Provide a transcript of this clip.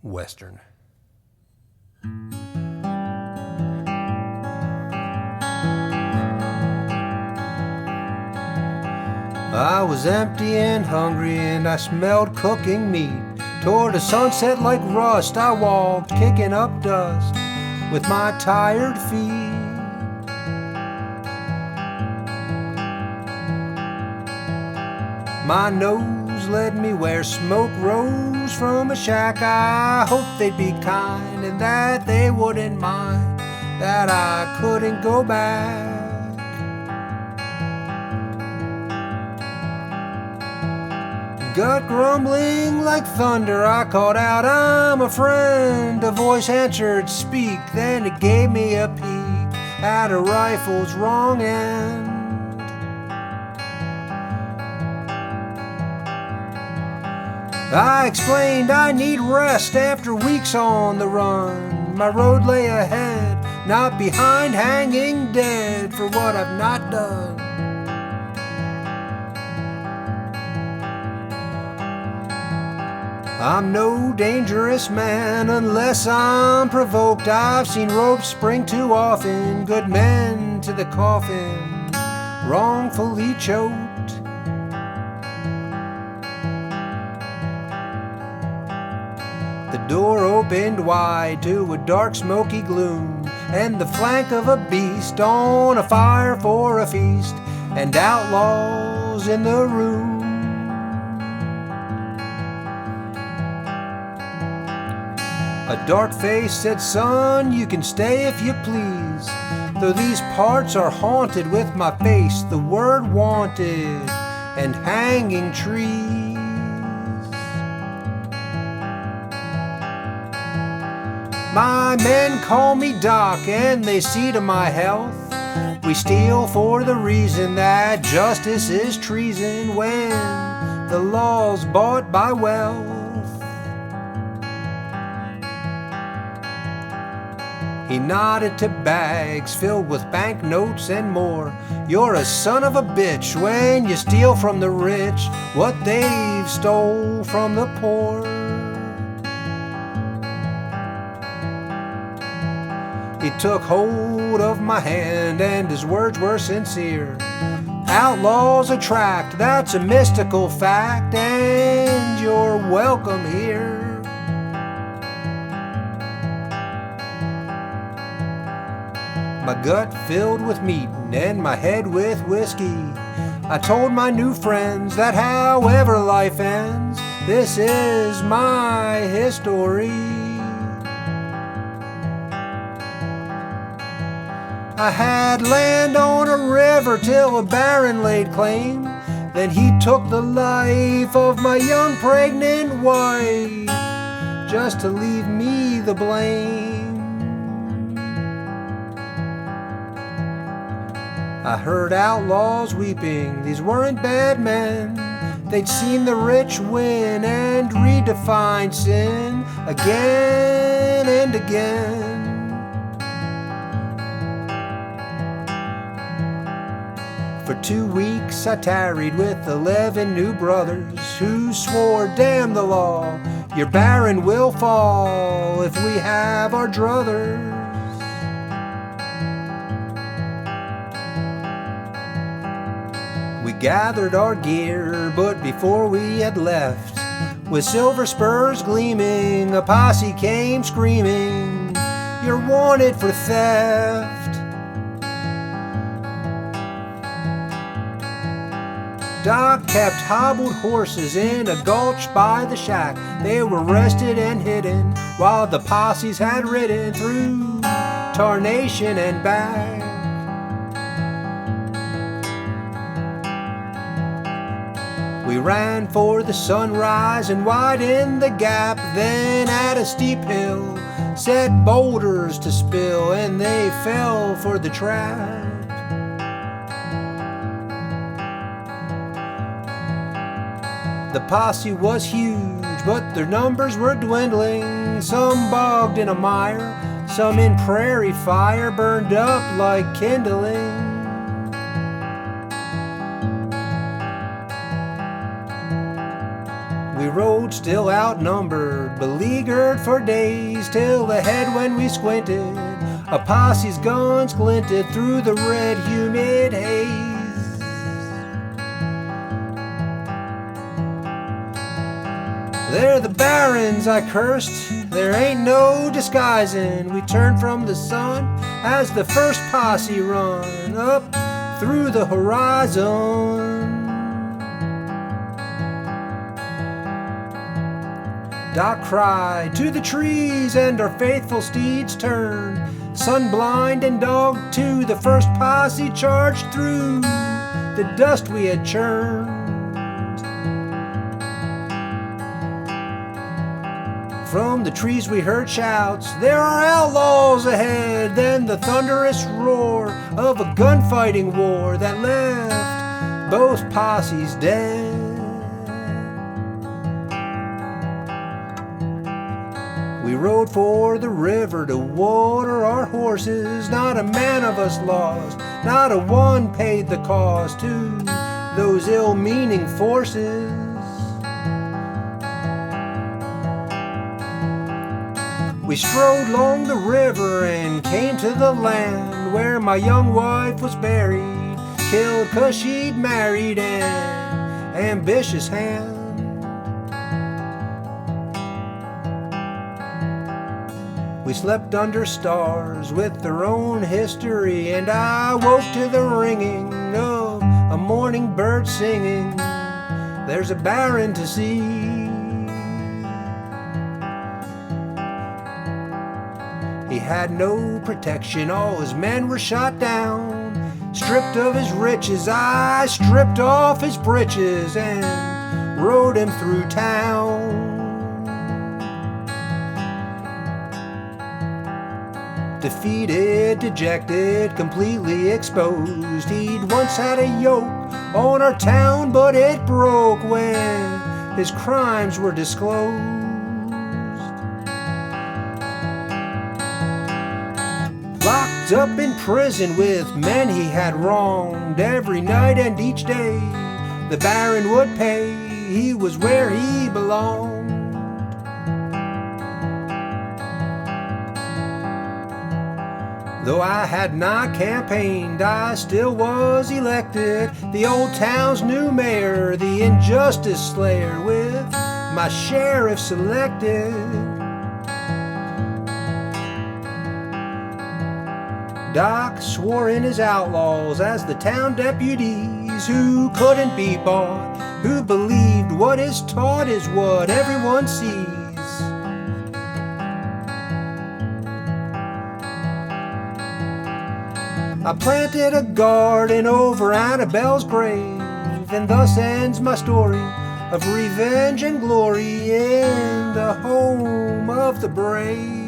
Western. I was empty and hungry, and I smelled cooking meat. Toward a sunset like rust, I walked, kicking up dust with my tired feet. My nose led me where smoke rose from a shack. I hoped they'd be kind and that they wouldn't mind that I couldn't go back. Gut grumbling like thunder, I called out, "I'm a friend." A voice answered, "Speak." Then it gave me a peek at a rifle's wrong end. I explained I need rest after weeks on the run. My road lay ahead, not behind, hanging dead for what I've not done. I'm no dangerous man unless I'm provoked. I've seen ropes spring too often, good men to the coffin, wrongfully choked. The door opened wide to a dark smoky gloom, and the flank of a beast on a fire for a feast, and outlaws in the room. A dark face said, "Son, you can stay if you please, though these parts are haunted with my face, the word wanted, and hanging trees." My men call me Doc, and they see to my health. We steal for the reason that justice is treason when the law's bought by wealth. He nodded to bags filled with banknotes and more. You're a son of a bitch when you steal from the rich what they've stole from the poor. He took hold of my hand and his words were sincere. Outlaws attract, that's a mystical fact, and you're welcome here. My gut filled with meat and my head with whiskey. I told my new friends that however life ends, this is my history. I had land on a river till a baron laid claim. Then he took the life of my young pregnant wife, just to leave me the blame. I heard outlaws weeping, these weren't bad men. They'd seen the rich win and redefine sin again and again. For 2 weeks I tarried with 11 new brothers who swore, "Damn the law, your baron will fall if we have our druthers." We gathered our gear, but before we had left, with silver spurs gleaming, a posse came screaming, "You're wanted for theft." Doc kept hobbled horses in a gulch by the shack. They were rested and hidden while the posses had ridden through tarnation and back. We ran for the sunrise and widened the gap, then at a steep hill set boulders to spill, and they fell for the trap. The posse was huge, but their numbers were dwindling. Some bogged in a mire, some in prairie fire, burned up like kindling. We rode still outnumbered, beleaguered for days, till ahead when we squinted, a posse's guns glinted through the red humid haze. They're the barons, I cursed, there ain't no disguising. We turned from the sun as the first posse run up through the horizon. Doc cried to the trees and our faithful steeds turned, sun-blind and dog-to, the first posse charged through the dust we had churned. From the trees we heard shouts, there are outlaws ahead, then the thunderous roar of a gunfighting war that left both posses dead. We rode for the river to water our horses, not a man of us lost, not a one paid the cost to those ill-meaning forces. We strode along the river and came to the land where my young wife was buried, killed 'cause she'd married an ambitious hand. We slept under stars with their own history, and I woke to the ringing of a morning bird singing, there's a baron to see. He had no protection, all his men were shot down, stripped of his riches. I stripped off his breeches and rode him through town. Defeated, dejected, completely exposed, he'd once had a yoke on our town, but it broke when his crimes were disclosed. Locked up in prison with men he had wronged, every night and each day the baron would pay, he was where he belonged. Though I had not campaigned, I still was elected, the old town's new mayor, the injustice slayer, with my sheriff selected. Doc swore in his outlaws as the town deputies who couldn't be bought, who believed what is taught is what everyone sees. I planted a garden over Annabelle's grave, and thus ends my story of revenge and glory in the home of the brave.